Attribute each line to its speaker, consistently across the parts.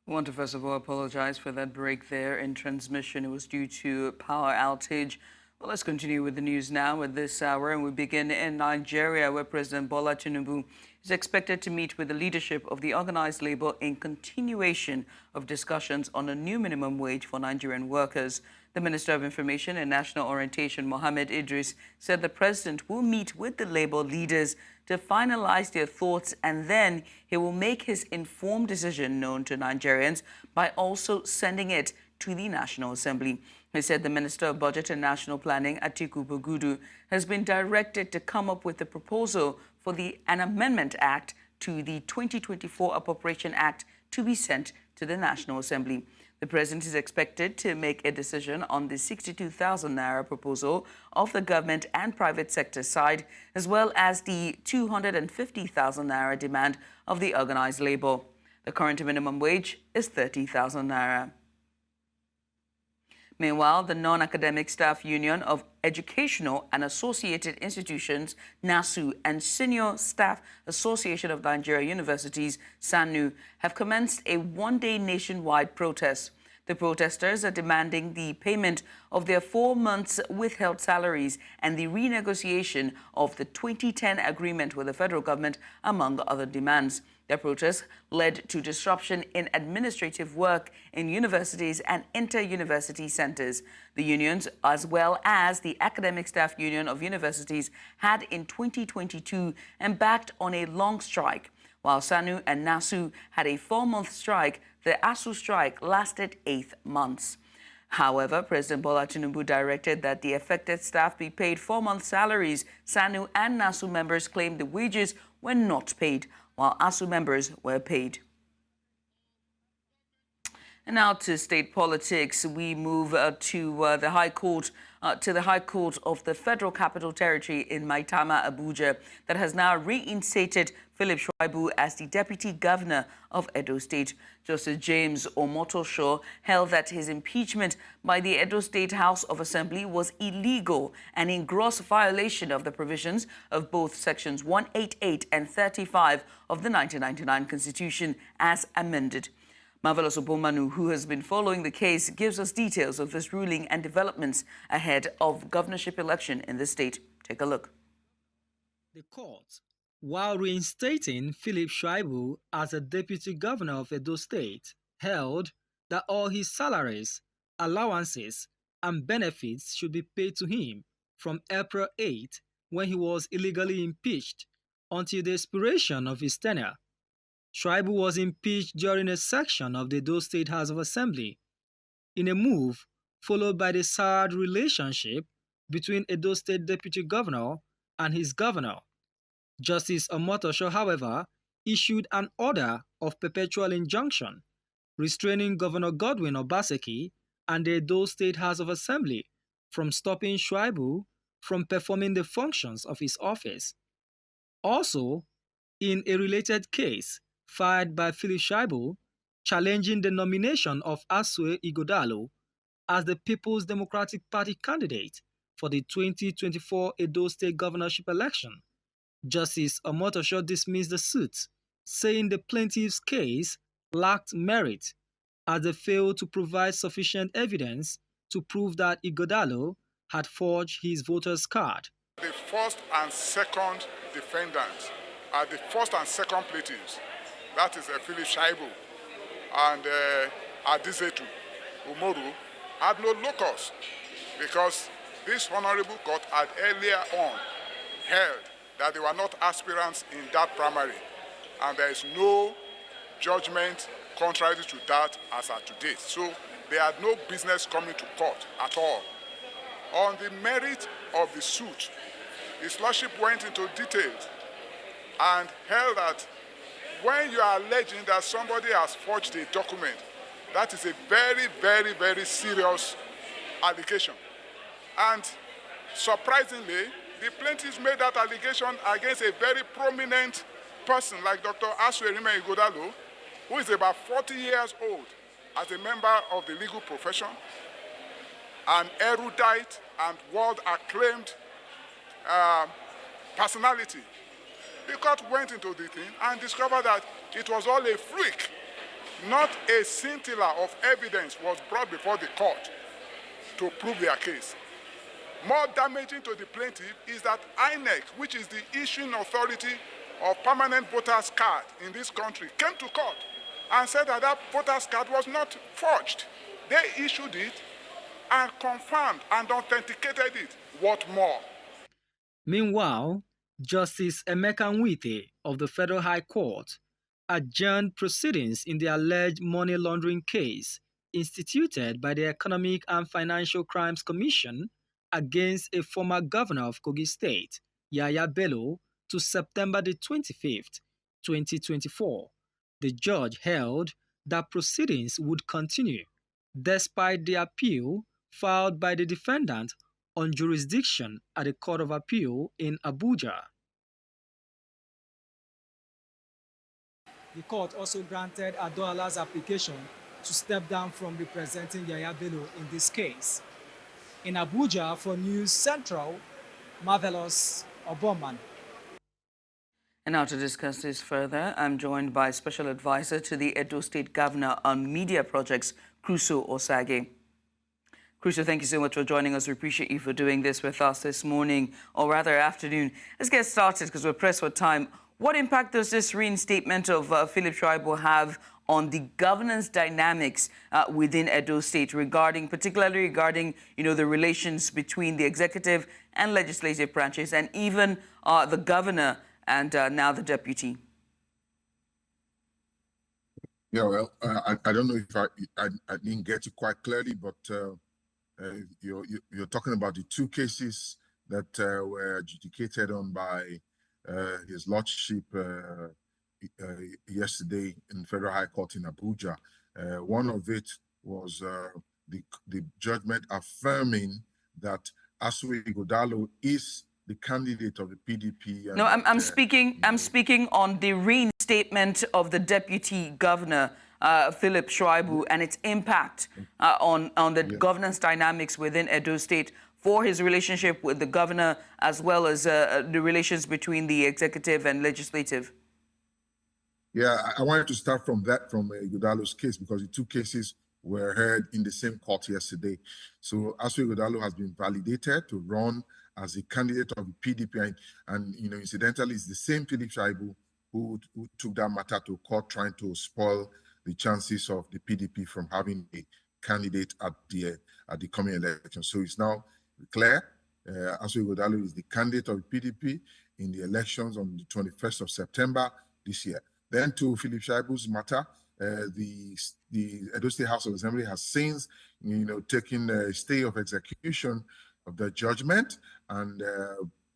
Speaker 1: I want to first of all apologize for that break there in transmission. It was due to power outage. Well, let's continue with the news now at this hour, and we begin in Nigeria, where President Bola Tinubu is expected to meet with the leadership of the organized labor in continuation of discussions on a new minimum wage for Nigerian workers. The Minister of Information and National Orientation, Mohammed Idris, said the president will meet with the labor leaders to finalize their thoughts, and then he will make his informed decision known to Nigerians by also sending it to the National Assembly. He said the Minister of Budget and National Planning, Atiku, has been directed to come up with a proposal for an amendment act to the 2024 Appropriation Act to be sent to the National Assembly. The president is expected to make a decision on the 62,000 naira proposal of the government and private sector side, as well as the 250,000 naira demand of the organized labor. The current minimum wage is 30,000 naira. Meanwhile, the Non-Academic Staff Union of Educational and Associated Institutions, NASU, and Senior Staff Association of Nigeria Universities, SSANU, have commenced a one-day nationwide protest. The protesters are demanding the payment of their 4 months withheld salaries and the renegotiation of the 2010 agreement with the federal government, among other demands. Their protest led to disruption in administrative work in universities and inter-university centers. The unions, as well as the Academic Staff Union of Universities, had in 2022 embarked on a long strike. While SSANU and NASU had a 4-month strike, the ASUU strike lasted 8 months. However, President Bola Tinubu directed that the affected staff be paid 4-month salaries. SSANU and NASU members claimed the wages were not paid, while ASUU members were paid. And now to state politics, we move to the High Court of the Federal Capital Territory in Maitama, Abuja, that has now reinstated Philip Shaibu as the Deputy Governor of Edo State. Justice James Omotosho held that his impeachment by the Edo State House of Assembly was illegal and in gross violation of the provisions of both Sections 188 and 35 of the 1999 Constitution as amended. Marvelous Obomanu, who has been following the case, gives us details of this ruling and developments ahead of governorship election in the state. Take a look.
Speaker 2: The court, while reinstating Philip Shaibu as a deputy governor of Edo State, held that all his salaries, allowances, and benefits should be paid to him from April 8, when he was illegally impeached, until the expiration of his tenure. Shaibu was impeached during a section of the Edo State House of Assembly, in a move followed by the soured relationship between Edo State Deputy Governor and his governor. Justice Omotosho, however, issued an order of perpetual injunction restraining Governor Godwin Obaseki and the Edo State House of Assembly from stopping Shaibu from performing the functions of his office. Also, in a related case filed by Philip Shaibu, challenging the nomination of ASUU Igodalo as the People's Democratic Party candidate for the 2024 Edo State governorship election, Justice Omotosho dismissed the suit, saying the plaintiff's case lacked merit as they failed to provide sufficient evidence to prove that Igodalo had forged his voter's card.
Speaker 3: The first and second defendants are the first and second plaintiffs. That is Philip Shaibu and Adizetu Umoru had no locus, because this honorable court had earlier on held that they were not aspirants in that primary, and there is no judgment contrary to that as at today. So they had no business coming to court at all. On the merit of the suit, His Lordship went into details and held that when you are alleging that somebody has forged a document, that is a very, very, very serious allegation. And surprisingly, the plaintiffs made that allegation against a very prominent person like Dr. ASUU Igodalo, who is about 40 years old as a member of the legal profession, an erudite and world-acclaimed personality. The court went into the thing and discovered that it was all a freak, Not a scintilla of evidence was brought before the court to prove their case. More damaging to the plaintiff is that INEC, which is the issuing authority of permanent voters card in this country, came to court and said that that voters card was not forged. They issued it and confirmed and authenticated it. What more?
Speaker 2: Meanwhile, Justice Emeka Nwite of the Federal High Court adjourned proceedings in the alleged money laundering case instituted by the Economic and Financial Crimes Commission against a former governor of Kogi State, Yaya Bello, to September the 25th, 2024. The judge held that proceedings would continue despite the appeal filed by the defendant on jurisdiction at the Court of Appeal in Abuja. The court also granted Adoala's application to step down from representing Yaya Bello in this case. In Abuja, for News Central, Marvelous Oboman.
Speaker 1: And now to discuss this further, I'm joined by Special Advisor to the Edo State Governor on Media Projects, Crusoe Osage. Crusoe, thank you so much for joining us. We appreciate you for doing this with us this morning, or rather afternoon. Let's get started because we're pressed for time. What impact does this reinstatement of Philip Shaibu have on the governance dynamics within Edo State, particularly regarding, the relations between the executive and legislative branches, and even the governor and now the deputy?
Speaker 4: Yeah, well, I don't know if I didn't get it quite clearly, but you're talking about the two cases that were adjudicated on by His Lordship yesterday in Federal High Court in Abuja. One of it was the judgment affirming that ASUU Protest is the candidate of the PDP.
Speaker 1: No, I'm speaking on the reinstatement of the deputy governor, Philip Shaibu, and its impact on the governance dynamics within Edo State for his relationship with the governor, as well as the relations between the executive and legislative.
Speaker 4: Yeah, I wanted to start from Ighodalo's case because the two cases were heard in the same court yesterday. So ASUU Ighodalo has been validated to run as a candidate of the PDP, and incidentally, it's the same Philip Shaibu who took that matter to court, trying to spoil the chances of the PDP from having a candidate at the coming election. So it's now clear. ASUU Ighodalo is the candidate of the PDP in the elections on the 21st of September this year. Then to Philip Shaibu's matter, the Edo State House of Assembly has since, taken a stay of execution of the judgment, and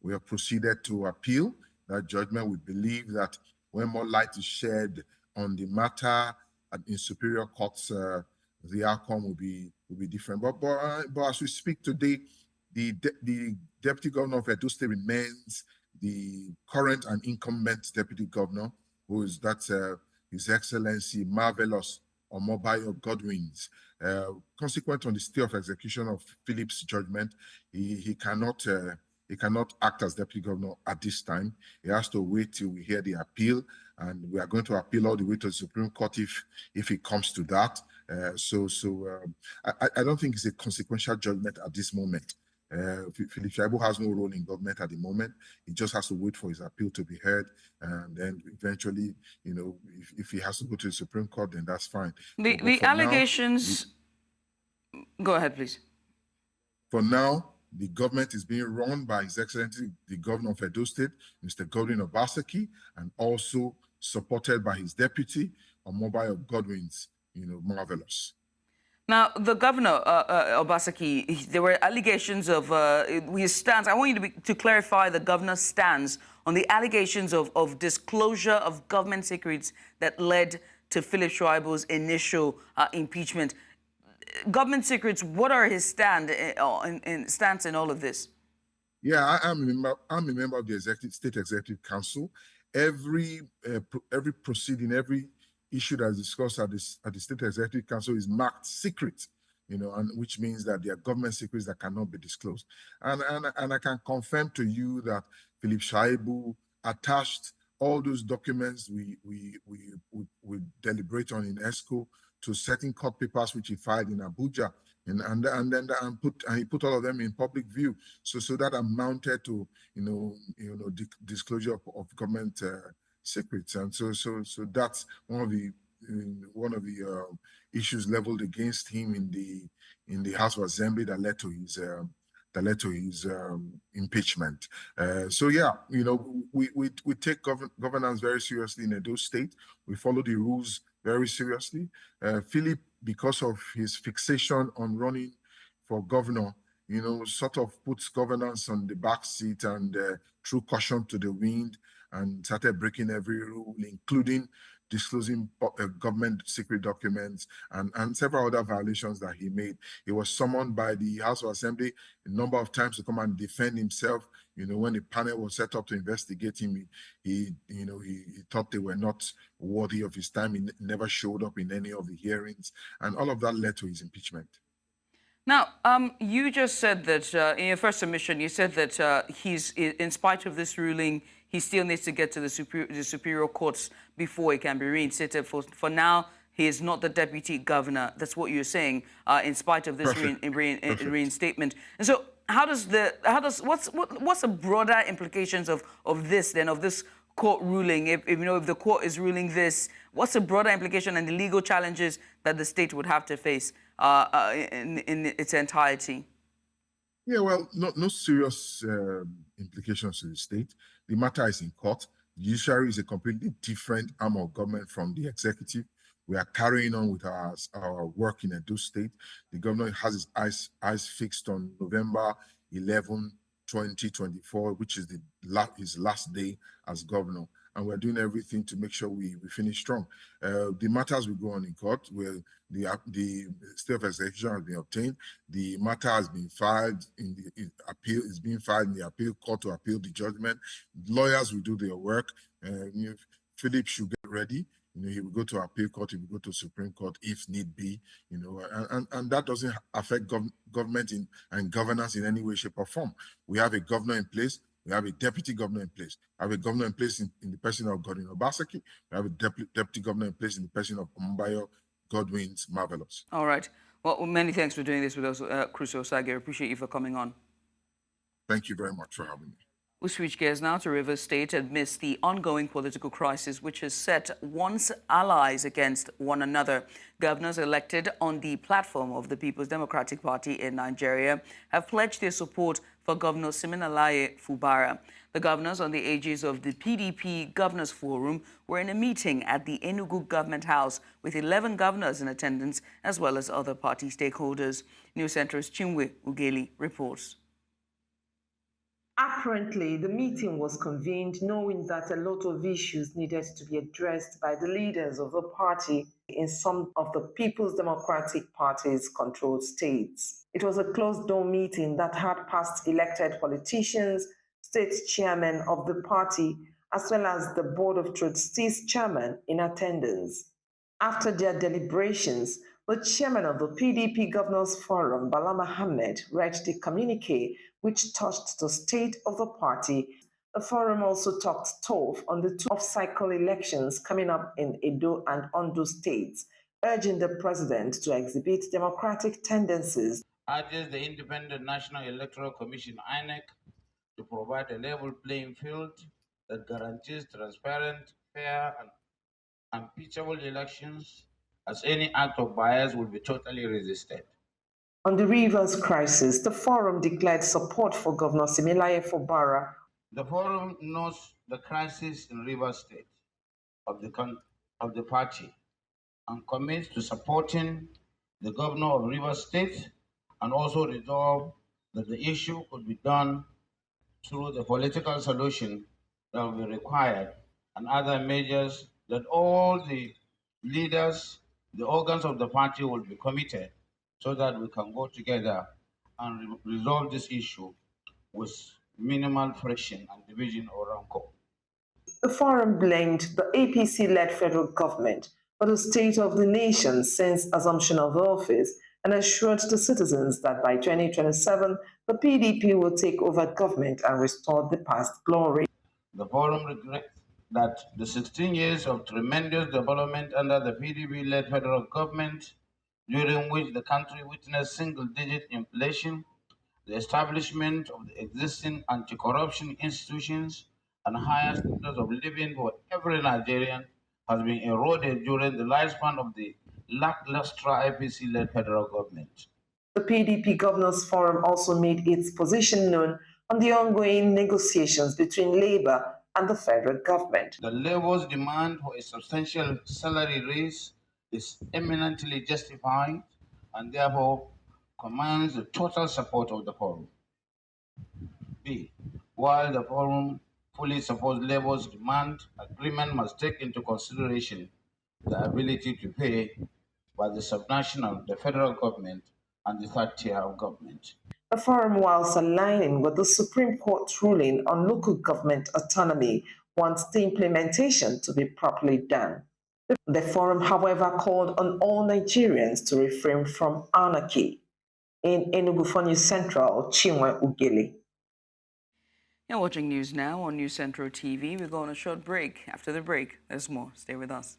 Speaker 4: we have proceeded to appeal that judgment. We believe that when more light is shed on the matter in superior courts, the outcome will be different. But as we speak today, the deputy governor of Edo State remains the current and incumbent deputy governor, who is His Excellency Marvelous Omobayo Godwins. Consequent on the stay of execution of Philip's judgment, he cannot act as deputy governor at this time. He has to wait till we hear the appeal, and we are going to appeal all the way to the Supreme Court if it comes to that. I don't think it's a consequential judgment at this moment. Philip Shaibu has no role in government at the moment. He just has to wait for his appeal to be heard, and then eventually, if he has to go to the Supreme Court, then that's fine.
Speaker 1: The allegations. Go ahead, please.
Speaker 4: For now, the government is being run by His Excellency, the Governor of Edo State, Mr. Godwin Obaseki, and also supported by his deputy, Omobayo Godwins, Marvelous.
Speaker 1: Now, the governor, Obaseki, there were allegations of his stance. I want you to clarify the governor's stance on the allegations of disclosure of government secrets that led to Philip Shaibu's initial impeachment. Government secrets, what are his stance in all of this?
Speaker 4: Yeah, I'm a member of the State Executive Council. Every proceeding, every issue that is discussed at the State Executive Council is marked secret, and which means that they are government secrets that cannot be disclosed. And I can confirm to you that Philip Shaibu attached all those documents we deliberate on in ESCO, to setting court papers which he filed in Abuja, and he put all of them in public view. So that amounted to disclosure of government secrets, and so that's one of the issues leveled against him in the House of Assembly that led to his impeachment. So yeah, we take governance very seriously in Edo State. We follow the rules very seriously. Philip, because of his fixation on running for governor, sort of puts governance on the back seat and threw caution to the wind and started breaking every rule, including disclosing government secret documents and several other violations that he made. He was summoned by the House of Assembly a number of times to come and defend himself. When the panel was set up to investigate him, he thought they were not worthy of his time. He never showed up in any of the hearings, and all of that led to his impeachment.
Speaker 1: Now, you just said that in your first submission, you said that he's, in spite of this ruling, he still needs to get to the superior courts before he can be reinstated. For now, he is not the deputy governor. That's what you're saying, in spite of this reinstatement. And so, what's the broader implications of this then, of this court ruling? If the court is ruling this, what's the broader implication and the legal challenges that the state would have to face in its entirety?
Speaker 4: Yeah, well, no serious implications to the state. The matter is in court. The judiciary is a completely different arm of government from the executive. We are carrying on with our work in Edo State. The governor has his eyes fixed on November 11, 2024, which is his last day as governor. And we're doing everything to make sure we finish strong. The matters will go on in court, where the state of execution has been obtained. The matter has been filed in the appeal, is being filed in the appeal court to appeal the judgment. Lawyers will do their work. Philip should get ready. He will go to appeal court, he will go to Supreme Court if need be, and that doesn't affect government and governance in any way, shape, or form. We have a governor in place. We have a deputy governor in place. We have a governor in place in the person of Godwin Obaseki. We have a deputy governor in place in the person of Mbayo Godwin's Marvelous.
Speaker 1: All right. Well, many thanks for doing this with us, Crusoe Sage. I appreciate you for coming on.
Speaker 4: Thank you very much for having me.
Speaker 1: We'll switch gears now to Rivers State amidst the ongoing political crisis, which has set one's allies against one another. Governors elected on the platform of the People's Democratic Party in Nigeria have pledged their support for Governor Siminalayi Fubara. The governors on the aegis of the PDP Governors Forum were in a meeting at the Enugu Government House with 11 governors in attendance, as well as other party stakeholders. News Center's Chinwe Ugeli reports.
Speaker 5: Apparently, the meeting was convened knowing that a lot of issues needed to be addressed by the leaders of the party in some of the People's Democratic Party's controlled states. It was a closed-door meeting that had past elected politicians, state chairmen of the party, as well as the Board of Trustees chairman in attendance. After their deliberations, the chairman of the PDP Governors Forum, Bala Mohammed, read the communique which touched the state of the party. The forum also talked tough on the two off-cycle elections coming up in Edo and Ondo states, urging the president to exhibit democratic tendencies.
Speaker 6: Urges the Independent National Electoral Commission, INEC, to provide a level playing field that guarantees transparent, fair, and unimpeachable elections, as any act of bias will be totally resisted.
Speaker 5: On the Rivers crisis, the forum declared support for Governor Siminalayi Fubara.
Speaker 6: The forum knows the crisis in Rivers State of the party and commits to supporting the governor of Rivers State, and also resolve that the issue could be done through the political solution that will be required and other measures that all the leaders, the organs of the party will be committed, so that we can go together and resolve this issue with minimal friction and division or rancor.
Speaker 5: The forum blamed the APC-led federal government for the state of the nation since assumption of office and assured the citizens that by 2027, the PDP will take over government and restore the past glory.
Speaker 6: The forum regrets that the 16 years of tremendous development under the PDP-led federal government, during which the country witnessed single-digit inflation, the establishment of the existing anti-corruption institutions, and higher standards of living for every Nigerian has been eroded during the lifespan of the lackluster IPC-led federal government.
Speaker 5: The PDP Governors Forum also made its position known on the ongoing negotiations between Labour and the federal government.
Speaker 6: The Labour's demand for a substantial salary raise is eminently justified and therefore commands the total support of the Forum. B. While the Forum fully supports Labour's demand, agreement must take into consideration the ability to pay by the subnational, the federal government, and the third tier of government.
Speaker 5: The forum, whilst aligning with the Supreme Court's ruling on local government autonomy, wants the implementation to be properly done. The forum, however, called on all Nigerians to refrain from anarchy. In Enugu for News Central, Chinwe Ugeli.
Speaker 1: You're watching news now on News Central TV. We're going on a short break. After the break, there's more. Stay with us.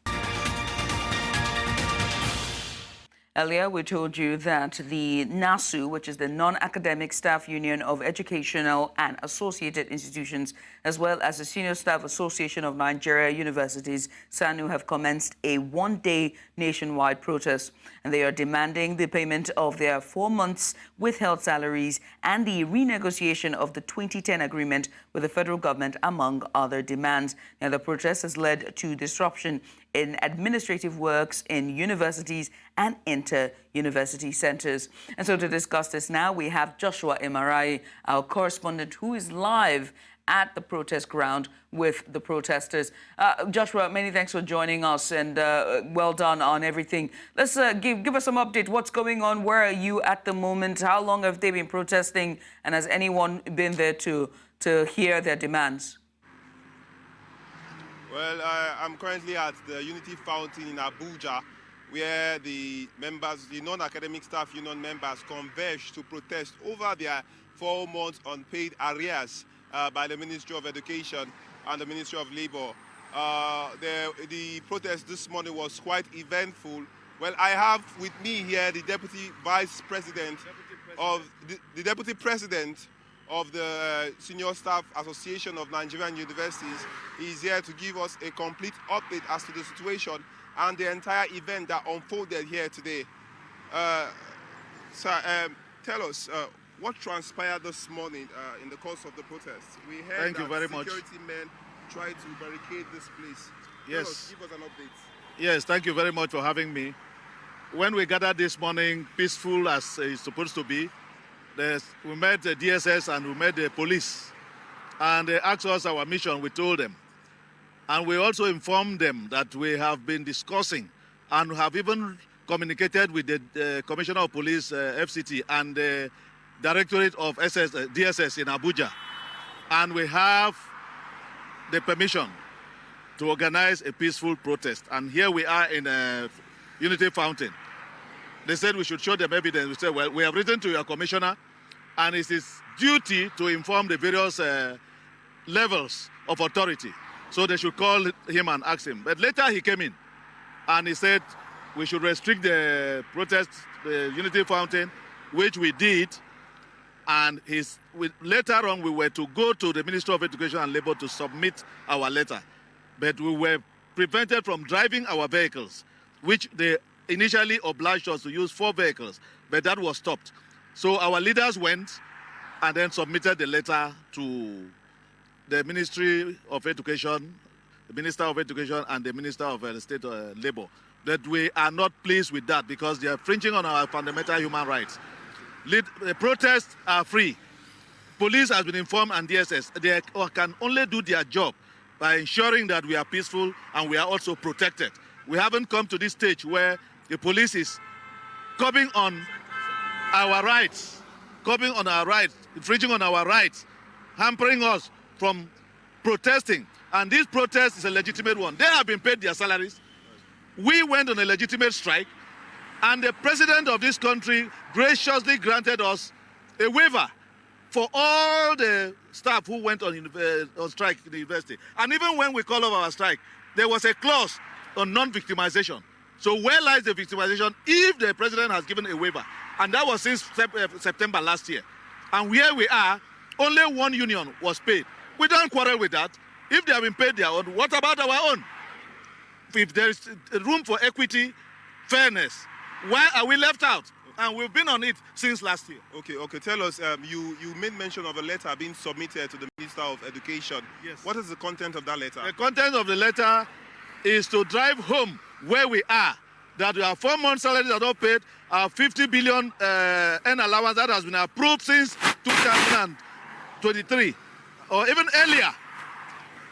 Speaker 1: Earlier, we told you that the NASU, which is the Non-Academic Staff Union of Educational and Associated Institutions, as well as the Senior Staff Association of Nigeria Universities, SSANU, have commenced a one-day nationwide protest. And they are demanding the payment of their 4 months withheld salaries and the renegotiation of the 2010 agreement with the federal government, among other demands. Now, the protest has led to disruption in administrative works in universities and inter-university centers. And so to discuss this now, we have Joshua Imarayi, our correspondent, who is live at the protest ground with the protesters. Joshua, many thanks for joining us, and well done on everything. Let's give us some update. What's going on? Where are you at the moment? How long have they been protesting? And has anyone been there to hear their demands?
Speaker 7: Well, I'm currently at the Unity Fountain in Abuja, where the members, the non-academic staff union members, converged to protest over their 4 months unpaid arrears by the Ministry of Education and the Ministry of Labor. The protest this morning was quite eventful. Well, I have with me here the Deputy President of the Senior Staff Association of Nigerian Universities. He's here to give us a complete update as to the situation and the entire event that unfolded here today. Sir, tell us what transpired this morning in the course of the protest. We heard that security men tried to barricade this place.
Speaker 8: Yes.
Speaker 7: Give us an update.
Speaker 8: Yes, thank you very much for having me. When we gathered this morning, peaceful as it's supposed to be, we met the DSS and we met the police, and they asked us our mission. We told them, and we also informed them that we have been discussing and have even communicated with the Commissioner of Police, FCT, and the Directorate of DSS in Abuja, and we have the permission to organize a peaceful protest. And here we are in a Unity Fountain. They said we should show them evidence. We said, well, we have written to your commissioner, and it's his duty to inform the various levels of authority. So they should call him and ask him. But later he came in, and he said we should restrict the the Unity Fountain, which we did. And later on, we were to go to the Ministry of Education and Labor to submit our letter. But we were prevented from driving our vehicles, which they initially obliged us to use 4 vehicles, but that was stopped. So our leaders went and then submitted the letter to the Ministry of Education, the Minister of Education, and the Minister of State Labor. That we are not pleased with that because they are infringing on our fundamental human rights. The protests are free. Police has been informed, and DSS, they can only do their job by ensuring that we are peaceful and we are also protected. We haven't come to this stage where the police is coming on our rights, infringing on our rights, hampering us from protesting. And this protest is a legitimate one. They have been paid their salaries. We went on a legitimate strike, and the president of this country graciously granted us a waiver for all the staff who went on strike in the university. And even when we call off our strike, there was a clause on non-victimization. So where lies the victimization if the president has given a waiver? And that was since September last year. And where we are, only one union was paid. We don't quarrel with that. If they have been paid their own, what about our own? If there is room for equity, fairness, why are we left out? And we've been on it since last year.
Speaker 7: Okay. Tell us, you made mention of a letter being submitted to the Minister of Education.
Speaker 8: Yes.
Speaker 7: What is the content of that letter?
Speaker 8: The content of the letter is to drive home where we are, that we have 4 months salaries that are not paid, our 50 billion N allowance that has been approved since 2023, or even earlier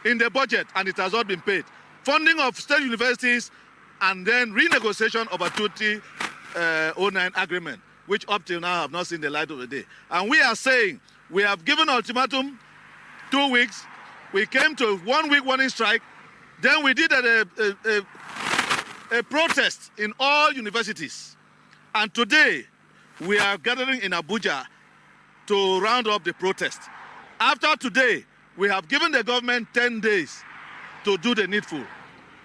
Speaker 8: in the budget, and it has not been paid. Funding of state universities, and then renegotiation of a 2009 agreement, which up till now have not seen the light of the day. And we are saying, we have given ultimatum 2 weeks, we came to 1 week warning strike, then we did a protest in all universities. And today, we are gathering in Abuja to round up the protest. After today, we have given the government 10 days to do the needful.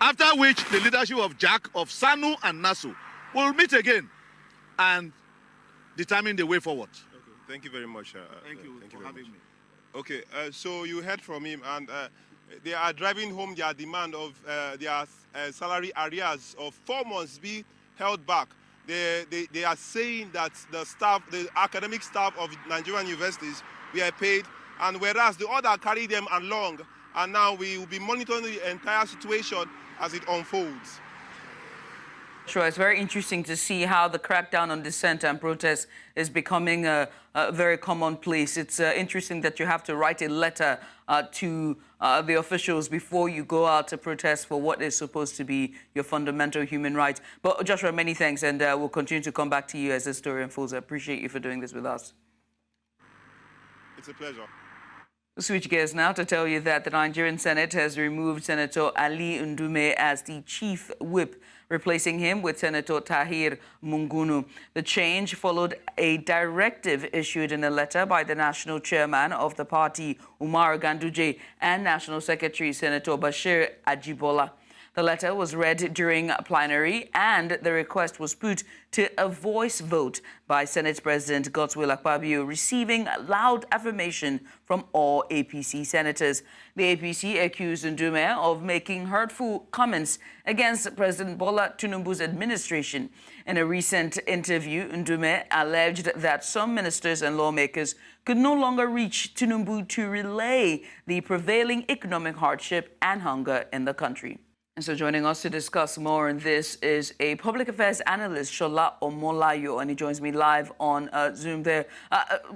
Speaker 8: After which, the leadership of JAC, of SSANU and NASU will meet again and determine the way forward.
Speaker 7: Okay. Thank you very much.
Speaker 8: Thank you for having me.
Speaker 7: Okay, so you heard from him, and they are driving home their demand of their salary arrears of 4 months be held back. They are saying that the academic staff of Nigerian universities were paid, and whereas the other carry them along, and now we will be monitoring the entire situation as it unfolds.
Speaker 1: Sure, it's very interesting to see how the crackdown on dissent and protest is becoming a very commonplace. It's interesting that you have to write a letter to the officials before you go out to protest for what is supposed to be your fundamental human right. But Joshua, many thanks, and we'll continue to come back to you as the story unfolds. I appreciate you for doing this with us.
Speaker 7: It's a pleasure.
Speaker 1: Switch gears now to tell you that the Nigerian Senate has removed Senator Ali Ndume as the chief whip, replacing him with Senator Tahir Mungunu. The change followed a directive issued in a letter by the national chairman of the party, Umar Ganduje, and National Secretary Senator Bashir Ajibola. The letter was read during plenary, and the request was put to a voice vote by Senate President Godswill Akpabio, receiving loud affirmation from all APC senators. The APC accused Ndume of making hurtful comments against President Bola Tinubu's administration. In a recent interview, Ndume alleged that some ministers and lawmakers could no longer reach Tinubu to relay the prevailing economic hardship and hunger in the country. And so joining us to discuss more on this is a public affairs analyst, Shola Omolayo, and he joins me live on Zoom there.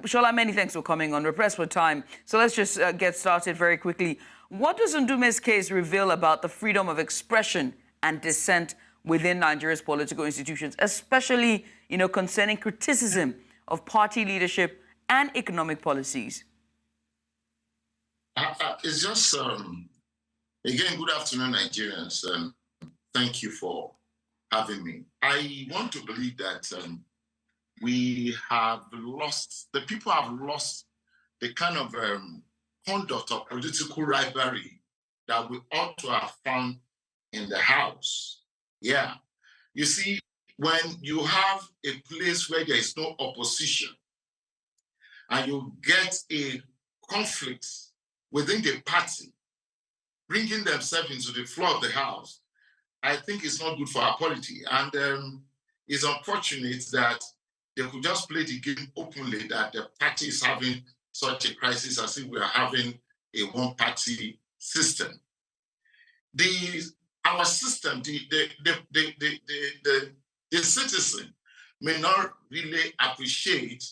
Speaker 1: Shola, many thanks for coming on. We're pressed for time, so let's just get started very quickly. What does Ndume's case reveal about the freedom of expression and dissent within Nigeria's political institutions, especially, concerning criticism of party leadership and economic policies?
Speaker 9: It's just... Again, good afternoon, Nigerians. Thank you for having me. I want to believe that the people have lost the kind of conduct of political rivalry that we ought to have found in the House. Yeah. You see, when you have a place where there is no opposition and you get a conflict within the party, bringing themselves into the floor of the House, I think it's not good for our polity. And it's unfortunate that they could just play the game openly that the party is having such a crisis as if we are having a one-party system. Our system, the citizen may not really appreciate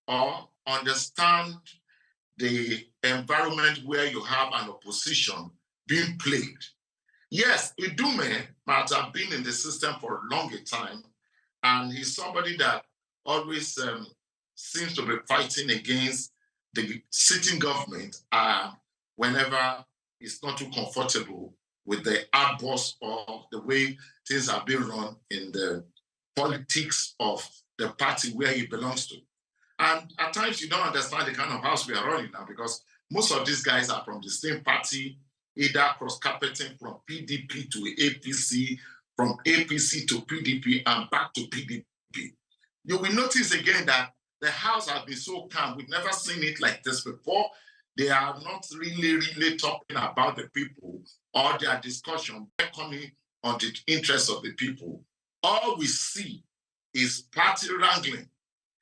Speaker 9: or understand the environment where you have an opposition being played. Yes, Ndume might have been in the system for a longer time, and he's somebody that always seems to be fighting against the sitting government whenever it's not too comfortable with the outbursts or the way things are being run in the politics of the party where he belongs to. And at times you don't understand the kind of house we are running now, because most of these guys are from the same party, either cross-carpeting from PDP to APC, from APC to PDP, and back to PDP. You will notice again that the house has been so calm. We've never seen it like this before. They are not really talking about the people or their discussion beckoning on the interests of the people. All we see is party wrangling,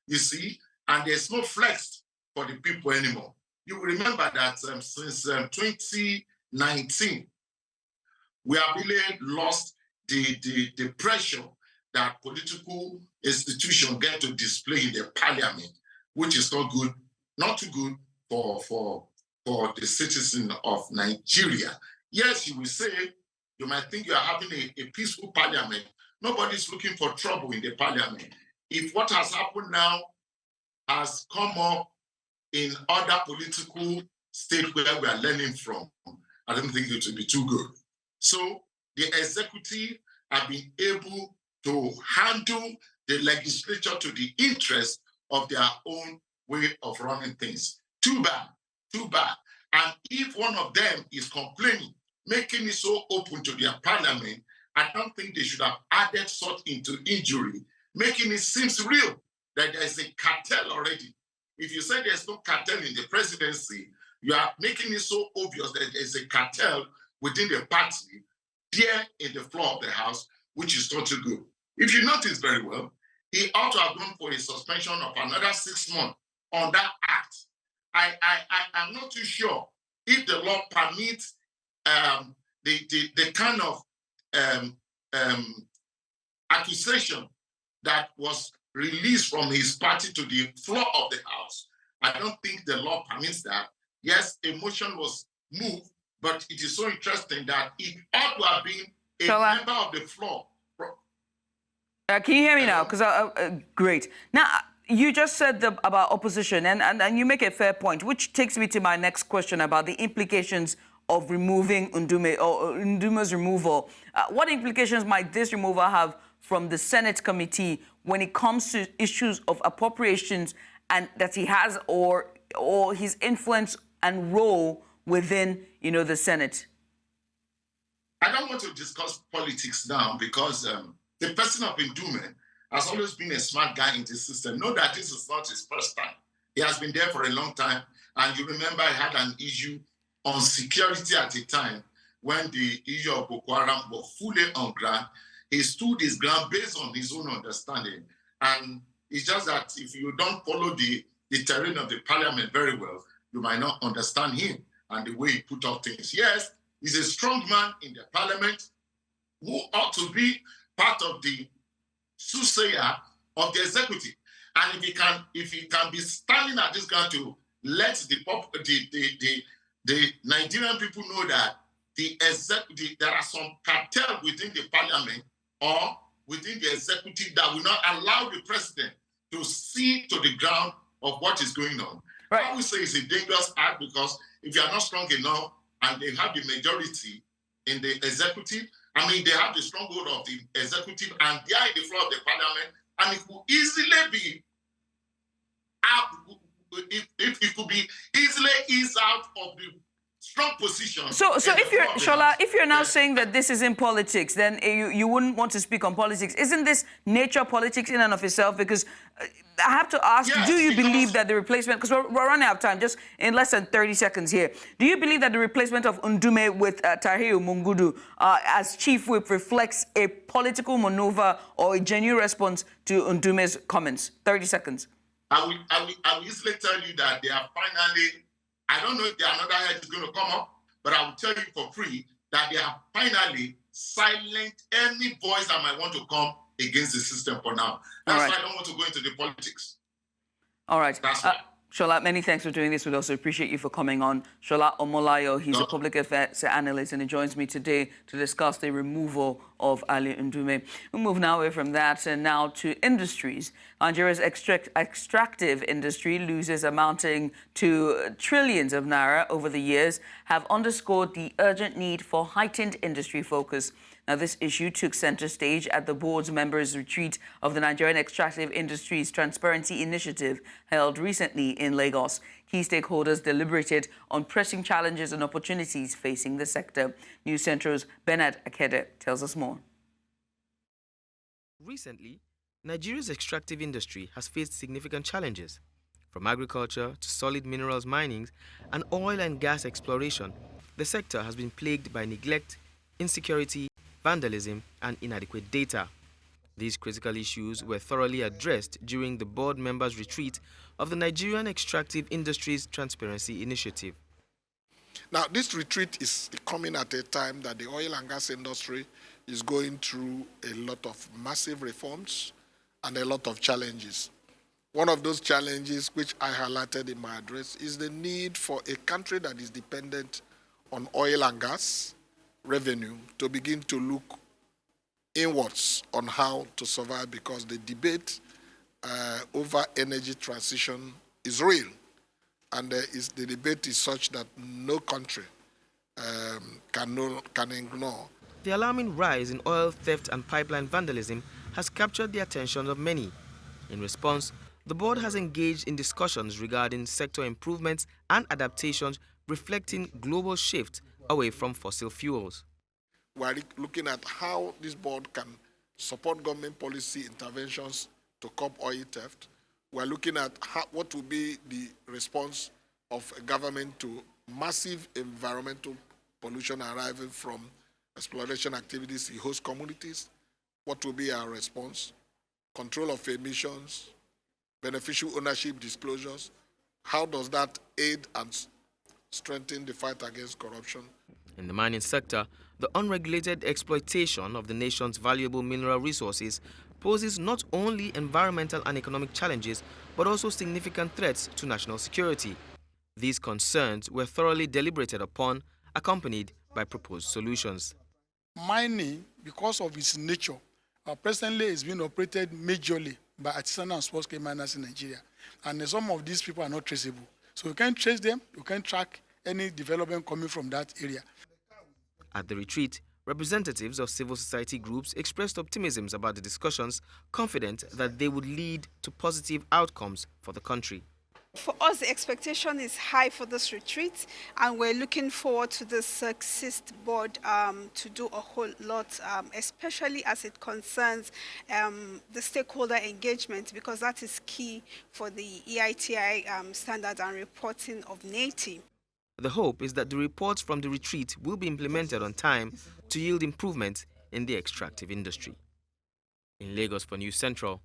Speaker 9: you see, and there's no flex for the people anymore. You will remember that since 2019, we have really lost the pressure that political institutions get to display in the parliament, which is not good, not too good for the citizen of Nigeria. Yes, you will say, you might think you are having a peaceful parliament. Nobody's looking for trouble in the parliament. If what has happened now has come up in other political states where we are learning from, I don't think it will be too good. So the executive have been able to handle the legislature to the interest of their own way of running things. Too bad, too bad. And if one of them is complaining, making it so open to their parliament, I don't think they should have added such into injury, making it seem real that there is a cartel already. If you say there's no cartel in the presidency, you are making it so obvious that there's a cartel within the party there in the floor of the House, which is not too good. If you notice very well, he ought to have gone for a suspension of another 6 months on that act. I'm not too sure if the law permits the kind of accusation that was released from his party to the floor of the House. I don't think the law permits that. Yes, a motion was moved, but it is so interesting that it ought to have been a member of the floor.
Speaker 1: Can you hear me now? Because great. Now, you just said about opposition, and you make a fair point, which takes me to my next question about the implications of removing Ndume, or Ndume's removal. What implications might this removal have from the Senate committee when it comes to issues of appropriations and that he has, or his influence and role within, the Senate?
Speaker 9: I don't want to discuss politics now, because the person of Ndume has always been a smart guy in the system. Know that this is not his first time. He has been there for a long time. And you remember I had an issue on security at the time when the issue of Boko Haram was fully on ground. He stood his ground based on his own understanding. And it's just that if you don't follow the terrain of the parliament very well, you might not understand him and the way he put up things. Yes, he's a strong man in the parliament who ought to be part of the soothsayer of the executive. And if he can be standing at this ground to let the Nigerian people know that there are some cartel within the parliament or within the executive that will not allow the president to see to the ground of what is going on. Right. I would say it's a dangerous act, because if you are not strong enough and they have the majority in the executive, they have the stronghold of the executive and they are in the floor of the parliament, and it could easily be it could be easily eased out of the strong position. So
Speaker 1: if you're now saying that this is in politics, then you wouldn't want to speak on politics. Isn't this nature politics in and of itself? Because I have to ask, yes, do you believe that the replacement, because we're running out of time, just in less than 30 seconds here, do you believe that the replacement of Ndume with Tahiru Mungudu as chief whip reflects a political maneuver or a genuine response to Ndume's comments? 30 seconds.
Speaker 9: I will easily tell you that they are finally, I don't know if another head is going to come up, but I will tell you for free that they have finally silenced any voice that might want to come against the system for now. That's why I don't want to go into the politics.
Speaker 1: All right. Shola, many thanks for doing this. We also appreciate you for coming on. Shola Omolayo, he's a public affairs analyst, and he joins me today to discuss the removal of Ali Ndume. We move now away from that and now to industries. Nigeria's extractive industry loses amounting to trillions of naira over the years have underscored the urgent need for heightened industry focus. Now, this issue took center stage at the board's members' retreat of the Nigerian Extractive Industries Transparency Initiative held recently in Lagos. Key stakeholders deliberated on pressing challenges and opportunities facing the sector. News Central's Bernard Akede tells us more.
Speaker 10: Recently, Nigeria's extractive industry has faced significant challenges. From agriculture to solid minerals mining and oil and gas exploration, the sector has been plagued by neglect, insecurity, vandalism, and inadequate data. These critical issues were thoroughly addressed during the board members' retreat of the Nigerian Extractive Industries Transparency Initiative.
Speaker 11: Now, this retreat is coming at a time that the oil and gas industry is going through a lot of massive reforms and a lot of challenges. One of those challenges, which I highlighted in my address, is the need for a country that is dependent on oil and gas revenue to begin to look inwards on how to survive, because the debate over energy transition is real, and the debate is such that no country can ignore.
Speaker 10: The alarming rise in oil theft and pipeline vandalism has captured the attention of many. In response, the board has engaged in discussions regarding sector improvements and adaptations reflecting global shift away from fossil fuels.
Speaker 11: We are looking at how this board can support government policy interventions to curb oil theft. We are looking at what will be the response of a government to massive environmental pollution arriving from exploration activities in host communities. What will be our response? Control of emissions, beneficial ownership disclosures. How does that aid and strengthen the fight against corruption?
Speaker 10: In the mining sector, the unregulated exploitation of the nation's valuable mineral resources poses not only environmental and economic challenges, but also significant threats to national security. These concerns were thoroughly deliberated upon, accompanied by proposed solutions.
Speaker 12: Mining, because of its nature, presently is being operated majorly by artisanal and small-scale miners in Nigeria. And some of these people are not traceable. So you can't trace them, you can't track any development coming from that area.
Speaker 10: At the retreat, representatives of civil society groups expressed optimisms about the discussions, confident that they would lead to positive outcomes for the country.
Speaker 13: For us, the expectation is high for this retreat, and we're looking forward to the sixth board to do a whole lot, especially as it concerns the stakeholder engagement, because that is key for the EITI standards and reporting of NATI.
Speaker 10: The hope is that the reports from the retreat will be implemented on time to yield improvements in the extractive industry. In Lagos for News Central,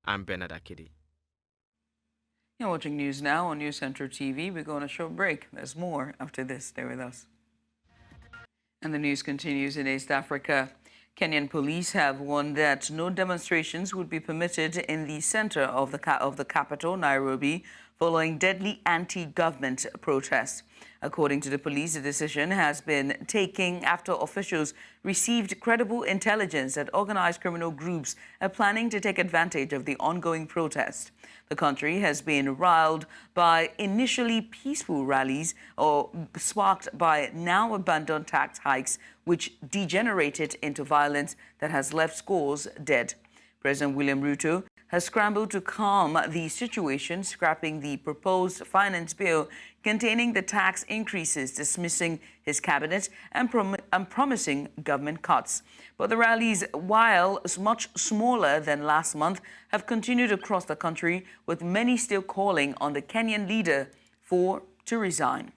Speaker 10: I'm Bernard Akede.
Speaker 1: You're watching News Now on News Central TV. We're going on a short break. There's more after this. Stay with us. And the news continues in East Africa. Kenyan police have warned that no demonstrations would be permitted in the center of the capital, Nairobi, following deadly anti-government protests. According to the police, the decision has been taken after officials received credible intelligence that organized criminal groups are planning to take advantage of the ongoing protest. The country has been riled by initially peaceful rallies or sparked by now abandoned tax hikes, which degenerated into violence that has left scores dead. President William Ruto has scrambled to calm the situation, scrapping the proposed finance bill containing the tax increases, dismissing his cabinet and promising government cuts. But the rallies, while much smaller than last month, have continued across the country, with many still calling on the Kenyan leader to resign.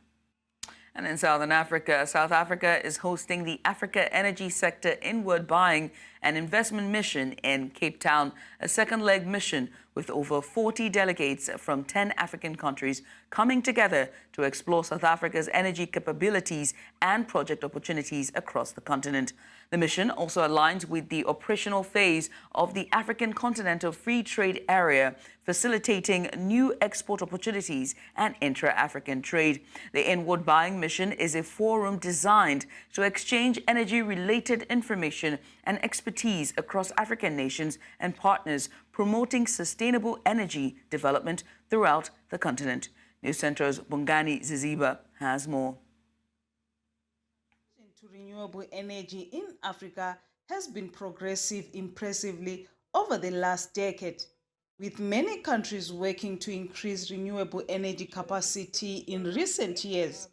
Speaker 1: And in South Africa is hosting the Africa Energy Sector Inward Buying and Investment Mission in Cape Town, a second-leg mission with over 40 delegates from 10 African countries coming together to explore South Africa's energy capabilities and project opportunities across the continent. The mission also aligns with the operational phase of the African Continental Free Trade Area, facilitating new export opportunities and intra-African trade. The Inward Buying Mission is a forum designed to exchange energy-related information and expertise across African nations and partners, promoting sustainable energy development throughout the continent. News Center's Bongani Ziziba has more.
Speaker 14: To renewable energy in Africa has been progressive impressively over the last decade, with many countries working to increase renewable energy capacity in recent years.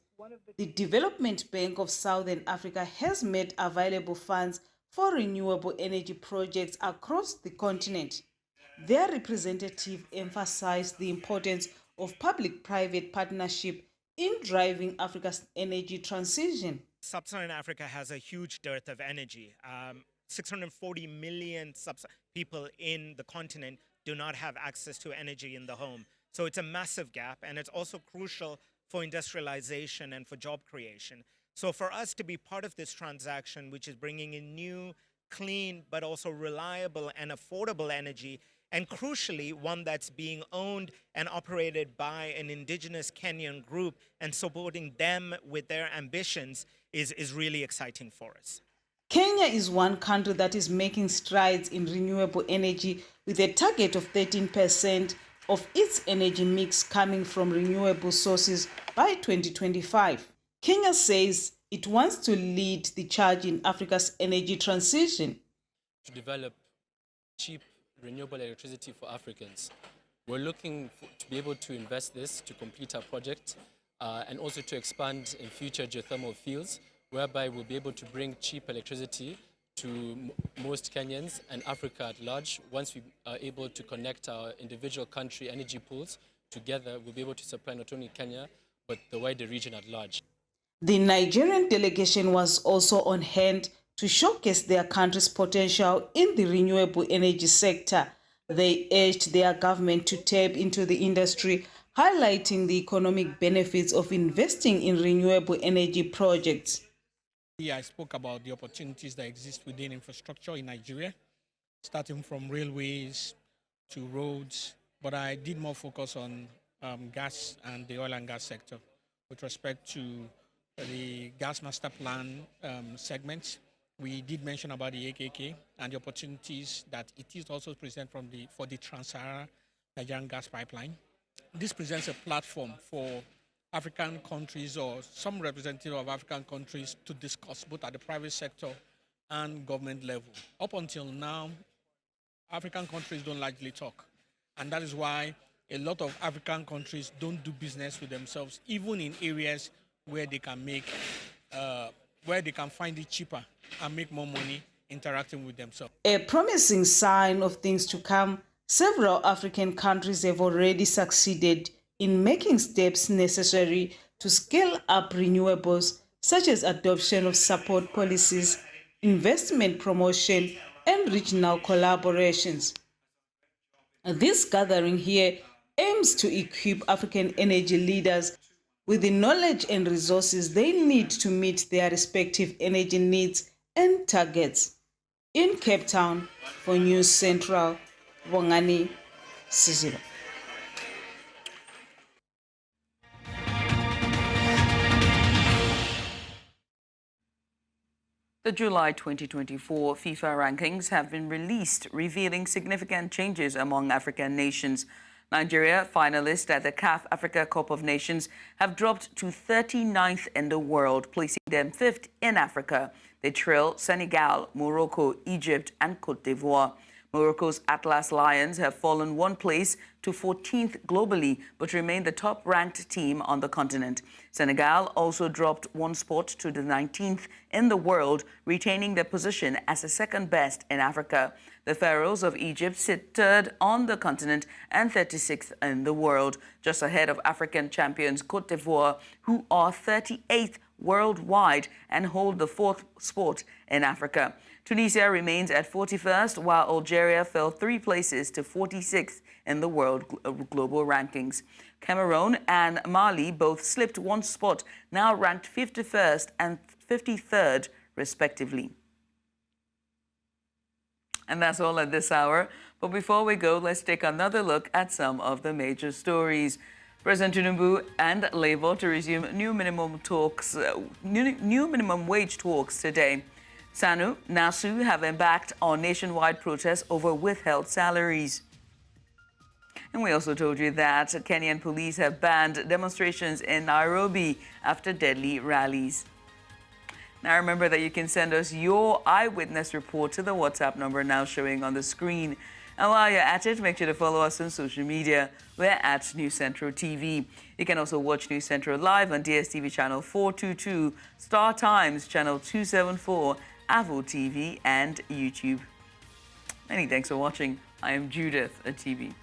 Speaker 14: The Development Bank of Southern Africa has made available funds for renewable energy projects across the continent. Their representative emphasized the importance of public-private partnership in driving Africa's energy transition.
Speaker 15: Sub-Saharan Africa has a huge dearth of energy. 640 million people in the continent do not have access to energy in the home. So it's a massive gap, and it's also crucial for industrialization and for job creation. So for us to be part of this transaction, which is bringing in new, clean, but also reliable and affordable energy, and crucially, one that's being owned and operated by an indigenous Kenyan group and supporting them with their ambitions is really exciting for us.
Speaker 14: Kenya is one country that is making strides in renewable energy with a target of 13% of its energy mix coming from renewable sources by 2025. Kenya says it wants to lead the charge in Africa's energy transition.
Speaker 16: To develop cheap renewable electricity for Africans. We're looking to be able to invest this to complete our project and also to expand in future geothermal fields, whereby we'll be able to bring cheap electricity to most Kenyans and Africa at large. Once we are able to connect our individual country energy pools together, we'll be able to supply not only Kenya, but the wider region at large.
Speaker 14: The Nigerian delegation was also on hand to showcase their country's potential in the renewable energy sector. They urged their government to tap into the industry, highlighting the economic benefits of investing in renewable energy projects.
Speaker 17: I spoke about the opportunities that exist within infrastructure in Nigeria, starting from railways to roads, but I did more focus on gas and the oil and gas sector with respect to the gas master plan segments. We did mention about the AKK and the opportunities that it is also present for the Trans-Saharan Nigerian gas pipeline. This presents a platform for African countries or some representative of African countries to discuss both at the private sector and government level. Up until now, African countries don't largely talk. And that is why a lot of African countries don't do business with themselves, even in areas where they can find it cheaper and make more money interacting with themselves.
Speaker 14: A promising sign of things to come, several African countries have already succeeded in making steps necessary to scale up renewables, such as adoption of support policies, investment promotion, and regional collaborations. This gathering here aims to equip African energy leaders with the knowledge and resources they need to meet their respective energy needs and targets. In Cape Town, for News Central, Bongani Ziziba.
Speaker 1: The July 2024 FIFA rankings have been released, revealing significant changes among African nations. Nigeria, finalists at the CAF Africa Cup of Nations, have dropped to 39th in the world, placing them 5th in Africa. They trail Senegal, Morocco, Egypt, and Côte d'Ivoire. Morocco's Atlas Lions have fallen one place to 14th globally, but remain the top-ranked team on the continent. Senegal also dropped one spot to the 19th in the world, retaining their position as the second best in Africa. The Pharaohs of Egypt sit third on the continent and 36th in the world, just ahead of African champions Côte d'Ivoire, who are 38th worldwide and hold the 4th spot in Africa. Tunisia remains at 41st, while Algeria fell 3 places to 46th in the world global rankings. Cameroon and Mali both slipped 1 spot, now ranked 51st and 53rd, respectively. And that's all at this hour. But before we go, let's take another look at some of the major stories. President Tinubu and Labour to resume new minimum wage talks today. SSANU, NASU have embarked on nationwide protests over withheld salaries. And we also told you that Kenyan police have banned demonstrations in Nairobi after deadly rallies. Now remember that you can send us your eyewitness report to the WhatsApp number now showing on the screen. And while you're at it, make sure to follow us on social media. We're at News Central TV. You can also watch News Central live on DSTV channel 422, Star Times channel 274, Avo TV, and YouTube. Many thanks for watching. I am Judith, Atibi.